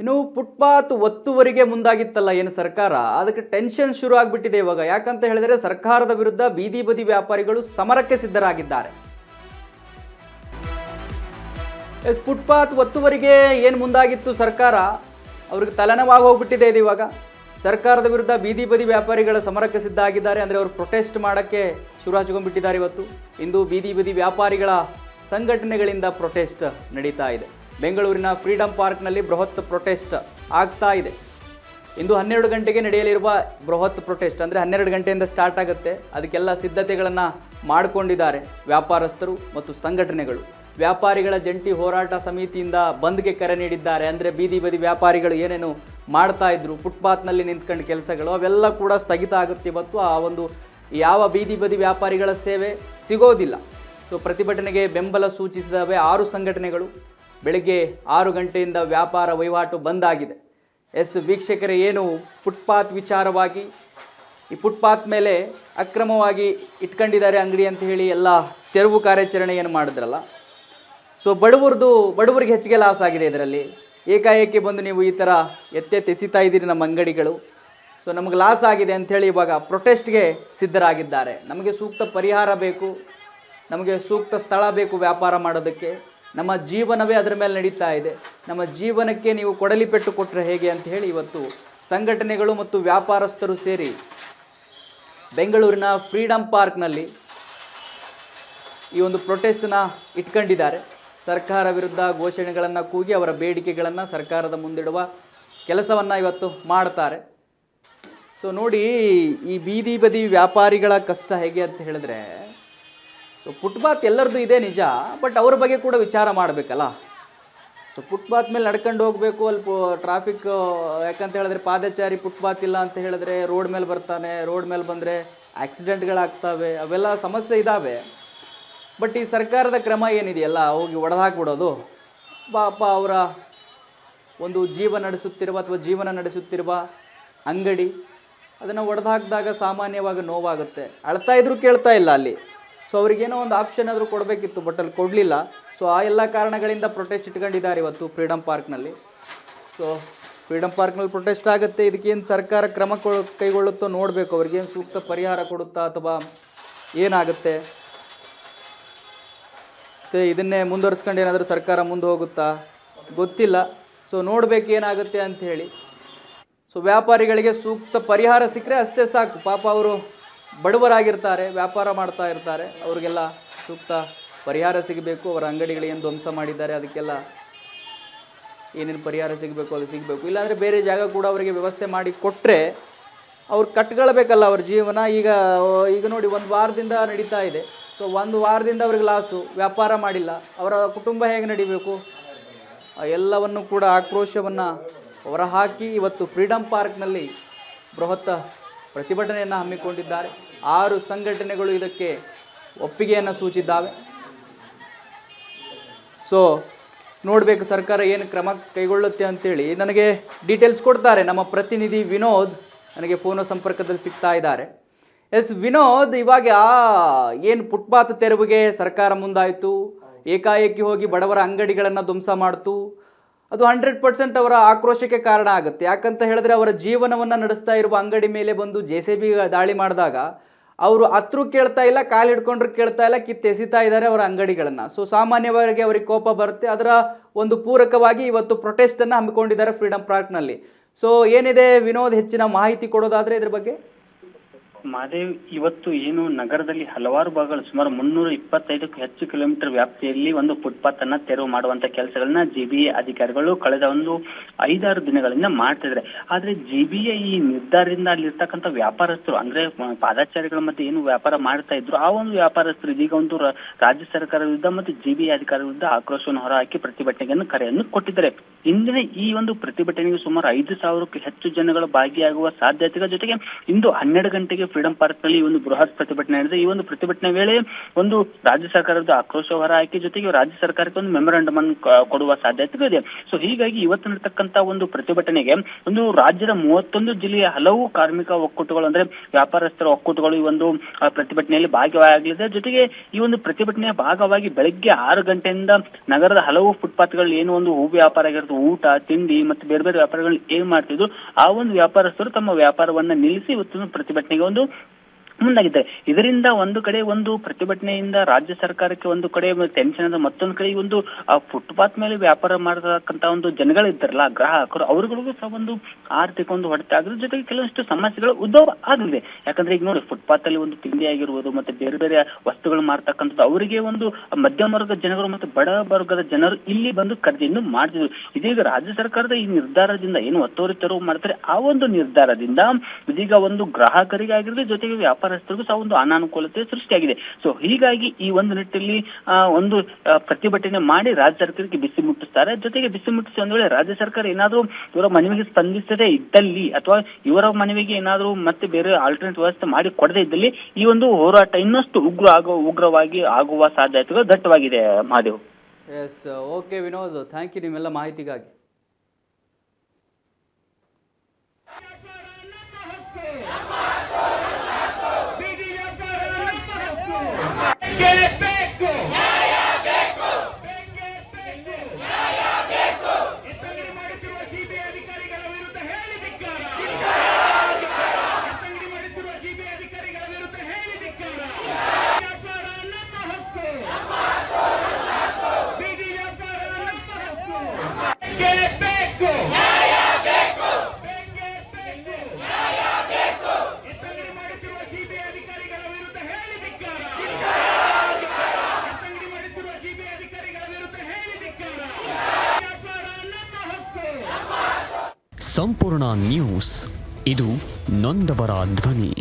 ಇನ್ನು ಫುಟ್ಪಾತ್ ಒತ್ತುವರಿಗೆ ಮುಂದಾಗಿತ್ತಲ್ಲ ಏನು ಸರ್ಕಾರ, ಅದಕ್ಕೆ ಟೆನ್ಷನ್ ಶುರು ಆಗಿಬಿಟ್ಟಿದೆ ಇವಾಗ. ಯಾಕಂತ ಹೇಳಿದ್ರೆ ಸರ್ಕಾರದ ವಿರುದ್ಧ ಬೀದಿ ಬದಿ ವ್ಯಾಪಾರಿಗಳು ಸಮರಕ್ಕೆ ಸಿದ್ಧರಾಗಿದ್ದಾರೆ. ಫುಟ್ಪಾತ್ ಒತ್ತುವರಿಗೆ ಏನು ಮುಂದಾಗಿತ್ತು ಸರ್ಕಾರ, ಅವ್ರಿಗೆ ತಲೆನೋವಾಗಿ ಹೋಗ್ಬಿಟ್ಟಿದೆ ಇದು ಇವಾಗ. ಸರ್ಕಾರದ ವಿರುದ್ಧ ಬೀದಿ ಬದಿ ವ್ಯಾಪಾರಿಗಳ ಸಮರಕ್ಕೆ ಸಿದ್ಧ ಆಗಿದ್ದಾರೆ. ಅಂದರೆ ಅವರು ಪ್ರೊಟೆಸ್ಟ್ ಮಾಡೋಕ್ಕೆ ಶುರು ಹಚ್ಕೊಂಡ್ಬಿಟ್ಟಿದ್ದಾರೆ. ಇಂದು ಬೀದಿ ಬದಿ ವ್ಯಾಪಾರಿಗಳ ಸಂಘಟನೆಗಳಿಂದ ಪ್ರೊಟೆಸ್ಟ್ ನಡೀತಾ ಇದೆ. ಬೆಂಗಳೂರಿನ ಫ್ರೀಡಂ ಪಾರ್ಕ್ನಲ್ಲಿ ಬೃಹತ್ ಪ್ರೊಟೆಸ್ಟ್ ಆಗ್ತಾ ಇದೆ. ಇಂದು 12 ಗಂಟೆಗೆ ನಡೆಯಲಿರುವ ಬೃಹತ್ ಪ್ರೊಟೆಸ್ಟ್, ಅಂದರೆ 12 ಗಂಟೆಯಿಂದ ಸ್ಟಾರ್ಟ್ ಆಗುತ್ತೆ. ಅದಕ್ಕೆಲ್ಲ ಸಿದ್ಧತೆಗಳನ್ನು ಮಾಡಿಕೊಂಡಿದ್ದಾರೆ ವ್ಯಾಪಾರಸ್ಥರು ಮತ್ತು ಸಂಘಟನೆಗಳು. ವ್ಯಾಪಾರಿಗಳ ಜಂಟಿ ಹೋರಾಟ ಸಮಿತಿಯಿಂದ ಬಂದ್ಗೆ ಕರೆ ನೀಡಿದ್ದಾರೆ. ಅಂದರೆ ಬೀದಿ ಬದಿ ವ್ಯಾಪಾರಿಗಳು ಏನೇನು ಮಾಡ್ತಾ ಇದ್ರು, ಫುಟ್ಪಾತ್ನಲ್ಲಿ ನಿಂತ್ಕೊಂಡು ಕೆಲಸಗಳು, ಅವೆಲ್ಲ ಕೂಡ ಸ್ಥಗಿತ ಆಗುತ್ತೆ ಇವತ್ತು. ಆ ಒಂದು ಯಾವ ಬೀದಿ ಬದಿ ವ್ಯಾಪಾರಿಗಳ ಸೇವೆ ಸಿಗೋದಿಲ್ಲ. ಸೊ ಪ್ರತಿಭಟನೆಗೆ ಬೆಂಬಲ ಸೂಚಿಸಿದವೆ 6 ಸಂಘಟನೆಗಳು. ಬೆಳಗ್ಗೆ 6 ಗಂಟೆಯಿಂದ ವ್ಯಾಪಾರ ವಹಿವಾಟು ಬಂದಾಗಿದೆ. ವೀಕ್ಷಕರೇ, ಏನು ಫುಟ್ಪಾತ್ ವಿಚಾರವಾಗಿ ಈ ಫುಟ್ಪಾತ್ ಮೇಲೆ ಅಕ್ರಮವಾಗಿ ಇಟ್ಕೊಂಡಿದ್ದಾರೆ ಅಂಗಡಿ ಅಂತ ಹೇಳಿ ಎಲ್ಲ ತೆರವು ಕಾರ್ಯಾಚರಣೆ ಏನು ಮಾಡಿದ್ರಲ್ಲ, ಸೊ ಬಡವರಿಗೆ ಹೆಚ್ಚಿಗೆ ಲಾಸ್ ಆಗಿದೆ. ಇದರಲ್ಲಿ ಏಕಾಏಕಿ ಬಂದು ನೀವು ಈ ಥರ ಎಸೆತಾ ಇದ್ದೀರಿ ನಮ್ಮ ಅಂಗಡಿಗಳು, ಸೊ ನಮಗೆ ಲಾಸ್ ಆಗಿದೆ ಅಂಥೇಳಿ ಇವಾಗ ಪ್ರೊಟೆಸ್ಟ್ಗೆ ಸಿದ್ಧರಾಗಿದ್ದಾರೆ. ನಮಗೆ ಸೂಕ್ತ ಪರಿಹಾರ ಬೇಕು, ನಮಗೆ ಸೂಕ್ತ ಸ್ಥಳ ಬೇಕು ವ್ಯಾಪಾರ ಮಾಡೋದಕ್ಕೆ. ನಮ್ಮ ಜೀವನವೇ ಅದರ ಮೇಲೆ ನಡೀತಾ ಇದೆ. ನಮ್ಮ ಜೀವನಕ್ಕೆ ನೀವು ಕೊಡಲಿ ಪೆಟ್ಟು ಕೊಟ್ಟರೆ ಹೇಗೆ ಅಂತ ಹೇಳಿ ಇವತ್ತು ಸಂಘಟನೆಗಳು ಮತ್ತು ವ್ಯಾಪಾರಸ್ಥರು ಸೇರಿ ಬೆಂಗಳೂರಿನ ಫ್ರೀಡಂ ಪಾರ್ಕ್ನಲ್ಲಿ ಈ ಒಂದು ಪ್ರೊಟೆಸ್ಟನ್ನ ಇಟ್ಕೊಂಡಿದ್ದಾರೆ. ಸರ್ಕಾರ ವಿರುದ್ಧ ಘೋಷಣೆಗಳನ್ನು ಕೂಗಿ ಅವರ ಬೇಡಿಕೆಗಳನ್ನು ಸರ್ಕಾರದ ಮುಂದಿಡುವ ಕೆಲಸವನ್ನು ಇವತ್ತು ಮಾಡ್ತಾರೆ. ಸೊ ನೋಡಿ, ಈ ಬೀದಿ ಬದಿ ವ್ಯಾಪಾರಿಗಳ ಕಷ್ಟ ಹೇಗೆ ಅಂತ ಹೇಳಿದ್ರೆ, ಸೊ ಫುಟ್ಪಾತ್ ಎಲ್ಲರದ್ದು ಇದೆ ನಿಜ, ಬಟ್ ಅವ್ರ ಬಗ್ಗೆ ಕೂಡ ವಿಚಾರ ಮಾಡಬೇಕಲ್ಲ. ಸೊ ಫುಟ್ಪಾತ್ ಮೇಲೆ ನಡ್ಕೊಂಡು ಹೋಗಬೇಕು, ಅಲ್ಲಿ ಟ್ರಾಫಿಕ್, ಯಾಕಂತ ಹೇಳಿದ್ರೆ ಪಾದಚಾರಿ ಫುಟ್ಪಾತ್ ಇಲ್ಲ ಅಂತ ಹೇಳಿದ್ರೆ ರೋಡ್ ಮೇಲೆ ಬರ್ತಾನೆ, ರೋಡ್ ಮೇಲೆ ಬಂದರೆ ಆಕ್ಸಿಡೆಂಟ್ಗಳಾಗ್ತವೆ, ಅವೆಲ್ಲ ಸಮಸ್ಯೆ ಇದ್ದಾವೆ. ಬಟ್ ಈ ಸರ್ಕಾರದ ಕ್ರಮ ಏನಿದೆಯಲ್ಲ, ಹೋಗಿ ಒಡೆದಾಕ್ಬಿಡೋದು, ಪಾಪ ಅವರ ಒಂದು ಜೀವನ ನಡೆಸುತ್ತಿರುವ ಅಂಗಡಿ, ಅದನ್ನು ಒಡೆದಾಕಿದಾಗ ಸಾಮಾನ್ಯವಾಗಿ ನೋವಾಗುತ್ತೆ. ಅಳ್ತಾ ಇದ್ರೂ ಕೇಳ್ತಾ ಇಲ್ಲ ಅಲ್ಲಿ. ಸೊ ಅವ್ರಿಗೇನೋ ಒಂದು ಆಪ್ಷನ್ ಆದರೂ ಕೊಡಬೇಕಿತ್ತು, ಬಟ್ ಅಲ್ಲಿ ಕೊಡಲಿಲ್ಲ. ಸೊ ಆ ಎಲ್ಲ ಕಾರಣಗಳಿಂದ ಪ್ರೊಟೆಸ್ಟ್ ಇಟ್ಕೊಂಡಿದ್ದಾರೆ ಇವತ್ತು ಫ್ರೀಡಂ ಪಾರ್ಕ್ನಲ್ಲಿ. ಸೊ ಫ್ರೀಡಂ ಪಾರ್ಕ್ನಲ್ಲಿ ಪ್ರೊಟೆಸ್ಟ್ ಆಗುತ್ತೆ. ಇದಕ್ಕೇನು ಸರ್ಕಾರ ಕ್ರಮ ಕೈಗೊಳ್ಳುತ್ತೋ ನೋಡಬೇಕು. ಅವ್ರಿಗೇನು ಸೂಕ್ತ ಪರಿಹಾರ ಕೊಡುತ್ತಾ ಅಥವಾ ಏನಾಗುತ್ತೆ, ಇದನ್ನೇ ಮುಂದುವರಿಸ್ಕೊಂಡು ಏನಾದರೂ ಸರ್ಕಾರ ಮುಂದೆ ಹೋಗುತ್ತಾ ಗೊತ್ತಿಲ್ಲ. ಸೊ ನೋಡಬೇಕು ಏನಾಗುತ್ತೆ ಅಂಥೇಳಿ. ಸೊ ವ್ಯಾಪಾರಿಗಳಿಗೆ ಸೂಕ್ತ ಪರಿಹಾರ ಸಿಕ್ಕರೆ ಅಷ್ಟೇ ಸಾಕು. ಪಾಪ ಅವರು ಬಡವರಾಗಿರ್ತಾರೆ, ವ್ಯಾಪಾರ ಮಾಡ್ತಾ ಇರ್ತಾರೆ, ಅವರಿಗೆಲ್ಲ ಸೂಕ್ತ ಪರಿಹಾರ ಸಿಗಬೇಕು. ಅವರ ಅಂಗಡಿಗಳೇನು ಧ್ವಂಸ ಮಾಡಿದ್ದಾರೆ ಅದಕ್ಕೆಲ್ಲ ಏನೇನು ಪರಿಹಾರ ಸಿಗಬೇಕು ಅದು ಸಿಗಬೇಕು. ಇಲ್ಲಾಂದರೆ ಬೇರೆ ಜಾಗ ಕೂಡ ಅವರಿಗೆ ವ್ಯವಸ್ಥೆ ಮಾಡಿ ಕೊಟ್ಟರೆ ಅವ್ರು ಕಟ್ಕೊಳ್ಬೇಕಲ್ಲ ಅವ್ರ ಜೀವನ. ಈಗ ನೋಡಿ, 1 ವಾರದಿಂದ ನಡೀತಾ ಇದೆ. ಸೊ 1 ವಾರದಿಂದ ಅವ್ರಿಗೆ ಲಾಸು, ವ್ಯಾಪಾರ ಮಾಡಿಲ್ಲ, ಅವರ ಕುಟುಂಬ ಹೇಗೆ ನಡಿಬೇಕು? ಎಲ್ಲವನ್ನು ಕೂಡ ಆಕ್ರೋಶವನ್ನು ಹೊರಹಾಕಿ ಇವತ್ತು ಫ್ರೀಡಂ ಪಾರ್ಕ್ನಲ್ಲಿ ಬೃಹತ್ ಪ್ರತಿಭಟನೆಯನ್ನು ಹಮ್ಮಿಕೊಂಡಿದ್ದಾರೆ. 6 ಸಂಘಟನೆಗಳು ಇದಕ್ಕೆ ಒಪ್ಪಿಗೆಯನ್ನು ಸೂಚಿಸಿದ್ದಾವೆ. ಸೊ ನೋಡಬೇಕು ಸರ್ಕಾರ ಏನು ಕ್ರಮ ಕೈಗೊಳ್ಳುತ್ತೆ ಅಂತೇಳಿ. ನನಗೆ ಡೀಟೇಲ್ಸ್ ಕೊಡ್ತಾರೆ ನಮ್ಮ ಪ್ರತಿನಿಧಿ ವಿನೋದ್, ನನಗೆ ಫೋನ್ ಸಂಪರ್ಕದಲ್ಲಿ ಸಿಗ್ತಾ ಇದ್ದಾರೆ. ವಿನೋದ್, ಇವಾಗ ಏನು ಫುಟ್ಪಾತ್ ತೆರವಿಗೆ ಸರ್ಕಾರ ಮುಂದಾಯಿತು, ಏಕಾಏಕಿ ಹೋಗಿ ಬಡವರ ಅಂಗಡಿಗಳನ್ನು ಧ್ವಂಸ ಮಾಡ್ತು, ಅದು 100% ಅವರ ಆಕ್ರೋಶಕ್ಕೆ ಕಾರಣ ಆಗುತ್ತೆ. ಯಾಕಂತ ಹೇಳಿದ್ರೆ ಅವರ ಜೀವನವನ್ನು ನಡೆಸ್ತಾ ಇರುವ ಅಂಗಡಿ ಮೇಲೆ ಬಂದು JCB ದಾಳಿ ಮಾಡಿದಾಗ ಅವರು ಹತ್ರೂ ಕೇಳ್ತಾ ಇಲ್ಲ, ಕಾಲು ಹಿಡ್ಕೊಂಡ್ರು ಕೇಳ್ತಾ ಇಲ್ಲ, ಎಸಿತಾ ಇದ್ದಾರೆ ಅವರ ಅಂಗಡಿಗಳನ್ನು. ಸೊ ಸಾಮಾನ್ಯವಾಗಿ ಅವರಿಗೆ ಕೋಪ ಬರುತ್ತೆ. ಅದರ ಒಂದು ಪೂರಕವಾಗಿ ಇವತ್ತು ಪ್ರೊಟೆಸ್ಟನ್ನು ಹಮ್ಮಿಕೊಂಡಿದ್ದಾರೆ ಫ್ರೀಡಂ ಪಾರ್ಕ್ನಲ್ಲಿ. ಸೊ ಏನಿದೆ ವಿನೋದ್, ಹೆಚ್ಚಿನ ಮಾಹಿತಿ ಕೊಡೋದಾದರೆ ಇದ್ರ ಬಗ್ಗೆ? ಮಹಾದೇವ್, ಇವತ್ತು ಏನು ನಗರದಲ್ಲಿ ಹಲವಾರು ಭಾಗಗಳು ಸುಮಾರು 325ಕ್ಕೂ ಹೆಚ್ಚು ಕಿಲೋಮೀಟರ್ ವ್ಯಾಪ್ತಿಯಲ್ಲಿ ಒಂದು ಫುಟ್ಪಾತ್ ಅನ್ನ ತೆರವು ಮಾಡುವಂತ ಕೆಲಸಗಳನ್ನ GBA ಅಧಿಕಾರಿಗಳು ಕಳೆದ ಒಂದು 5-6 ದಿನಗಳಿಂದ ಮಾಡ್ತಿದ್ದಾರೆ. ಆದ್ರೆ GBA ಈ ನಿರ್ಧಾರದಿಂದ ಅಲ್ಲಿರ್ತಕ್ಕಂಥ ವ್ಯಾಪಾರಸ್ಥರು, ಅಂದ್ರೆ ಪಾದಚಾರಿಗಳ ಮಧ್ಯೆ ಏನು ವ್ಯಾಪಾರ ಮಾಡ್ತಾ ಇದ್ರು ಆ ಒಂದು ವ್ಯಾಪಾರಸ್ಥರು ಇದೀಗ ಒಂದು ರಾಜ್ಯ ಸರ್ಕಾರ ವಿರುದ್ಧ ಮತ್ತು GBA ಅಧಿಕಾರಿಗಳ ವಿರುದ್ಧ ಆಕ್ರೋಶವನ್ನು ಹೊರಹಾಕಿ ಪ್ರತಿಭಟನೆಗೆ ಕರೆಯನ್ನು ಕೊಟ್ಟಿದ್ದಾರೆ. ಇಂದಿನ ಈ ಒಂದು ಪ್ರತಿಭಟನೆಗೆ ಸುಮಾರು 5,000ಕ್ಕೂ ಹೆಚ್ಚು ಜನಗಳು ಭಾಗಿಯಾಗುವ ಸಾಧ್ಯತೆಗಳ ಜೊತೆಗೆ ಇಂದು 12 ಗಂಟೆಗೆ ಫ್ರೀಡಂ ಪಾರ್ಕ್ ನಲ್ಲಿ ಒಂದು ಬೃಹತ್ ಪ್ರತಿಭಟನೆ ನಡೆದಿದೆ. ಈ ಒಂದು ಪ್ರತಿಭಟನೆ ವೇಳೆ ಒಂದು ರಾಜ್ಯ ಸರ್ಕಾರದ ಆಕ್ರೋಶ ಹೊರಹಾಕಿ ಜೊತೆಗೆ ರಾಜ್ಯ ಸರ್ಕಾರಕ್ಕೆ ಒಂದು ಮೆಮೊರಾಂಡಮ್ ಅನ್ನು ಕೊಡುವ ಸಾಧ್ಯತೆಗಳು ಇದೆ. ಸೊ ಹೀಗಾಗಿ ಇವತ್ತು ನಡೆತಕ್ಕಂತ ಒಂದು ಪ್ರತಿಭಟನೆಗೆ ಒಂದು ರಾಜ್ಯದ 31 ಜಿಲ್ಲೆಯ ಹಲವು ಕಾರ್ಮಿಕ ಒಕ್ಕೂಟಗಳು ಅಂದ್ರೆ ವ್ಯಾಪಾರಸ್ಥರ ಒಕ್ಕೂಟಗಳು ಈ ಒಂದು ಪ್ರತಿಭಟನೆಯಲ್ಲಿ ಭಾಗವಾಗಲಿದೆ. ಜೊತೆಗೆ ಈ ಒಂದು ಪ್ರತಿಭಟನೆಯ ಭಾಗವಾಗಿ ಬೆಳಗ್ಗೆ 6 ಗಂಟೆಯಿಂದ ನಗರದ ಹಲವು ಫುಟ್ಪಾತ್ಗಳು ಏನು ಒಂದು ಹೂ ವ್ಯಾಪಾರ ಆಗಿರುತ್ತೆ, ಊಟ ತಿಂಡಿ ಮತ್ತು ಬೇರೆ ಬೇರೆ ವ್ಯಾಪಾರಗಳು ಏನ್ ಮಾಡ್ತಿದ್ರು ಆ ಒಂದು ವ್ಯಾಪಾರಸ್ಥರು ತಮ್ಮ ವ್ಯಾಪಾರವನ್ನ ನಿಲ್ಲಿಸಿ ಇವತ್ತು ಪ್ರತಿಭಟನೆಗೆ ಒಂದು ಮುಂದಾಗಿದ್ದಾರೆ. ಇದರಿಂದ ಒಂದು ಕಡೆ ಒಂದು ಪ್ರತಿಭಟನೆಯಿಂದ ರಾಜ್ಯ ಸರ್ಕಾರಕ್ಕೆ ಒಂದು ಕಡೆ ಟೆನ್ಷನ್ ಅಂದ್ರೆ ಮತ್ತೊಂದು ಕಡೆ ಈ ಒಂದು ಫುಟ್ಪಾತ್ ಮೇಲೆ ವ್ಯಾಪಾರ ಮಾಡತಕ್ಕಂತ ಒಂದು ಜನಗಳಿದ್ದಾರಲ್ಲ ಗ್ರಾಹಕರು, ಅವರುಗಳಿಗೂ ಸಹ ಒಂದು ಆರ್ಥಿಕ ಒಂದು ಹೊಡೆತ ಆಗಿರೋ ಜೊತೆಗೆ ಕೆಲವಷ್ಟು ಸಮಸ್ಯೆಗಳು ಉದ್ಭವ ಆಗಲಿದೆ. ಯಾಕಂದ್ರೆ ಈಗ ನೋಡಿ ಫುಟ್ಪಾತ್ ಅಲ್ಲಿ ಒಂದು ತಿಂಡಿ ಆಗಿರ್ಬೋದು ಮತ್ತೆ ಬೇರೆ ಬೇರೆ ವಸ್ತುಗಳು ಮಾರ್ತಕ್ಕಂಥದ್ದು ಅವರಿಗೆ ಒಂದು ಮಧ್ಯಮ ವರ್ಗದ ಜನರು ಮತ್ತು ಬಡ ವರ್ಗದ ಜನರು ಇಲ್ಲಿ ಬಂದು ಖರೀದಿಯನ್ನು ಮಾಡ್ತಿದ್ರು. ಇದೀಗ ರಾಜ್ಯ ಸರ್ಕಾರದ ಈ ನಿರ್ಧಾರದಿಂದ ಏನು ಒತ್ತುವರಿ ತೆರವು ಮಾಡ್ತಾರೆ ಆ ಒಂದು ನಿರ್ಧಾರದಿಂದ ಇದೀಗ ಒಂದು ಗ್ರಾಹಕರಿಗಾಗಿರೋದು ಜೊತೆಗೆ ವ್ಯಾಪಾರಸ್ಥರಿಗೂ ಸಹ ಒಂದು ಅನಾನುಕೂಲತೆ ಸೃಷ್ಟಿಯಾಗಿದೆ. ಸೊ ಹೀಗಾಗಿ ಈ ಒಂದು ನಿಟ್ಟಿನಲ್ಲಿ ಒಂದು ಪ್ರತಿಭಟನೆ ಮಾಡಿ ರಾಜ್ಯ ಸರ್ಕಾರಕ್ಕೆ ಬಿಸಿ ಮುಟ್ಟಿಸ್ತಾರೆ. ಜೊತೆಗೆ ಬಿಸಿ ಮುಟ್ಟಿಸಿ ಒಂದು ವೇಳೆ ರಾಜ್ಯ ಸರ್ಕಾರ ಏನಾದರೂ ಇವರ ಮನವಿಗೆ ಸ್ಪಂದಿಸದೇ ಇದ್ದಲ್ಲಿ ಅಥವಾ ಇವರ ಮನವಿಗೆ ಏನಾದರೂ ಮತ್ತೆ ಬೇರೆ ಆಲ್ಟರ್ನೇಟ್ ವ್ಯವಸ್ಥೆ ಮಾಡಿ ಕೊಡದೇ ಇದ್ದಲ್ಲಿ ಈ ಒಂದು ಹೋರಾಟ ಇನ್ನಷ್ಟು ಉಗ್ರವಾಗಿ ಆಗುವ ಸಾಧ್ಯತೆಗಳು ದಟ್ಟವಾಗಿದೆ. Mahadev. Yes, okay Vinod, thank you ನಿಮ್ಮೆಲ್ಲ ಮಾಹಿತಿಗಾಗಿ. ಸಂಪೂರ್ಣ ನ್ಯೂಸ್, ಇದು ನೊಂದವರ ಧ್ವನಿ.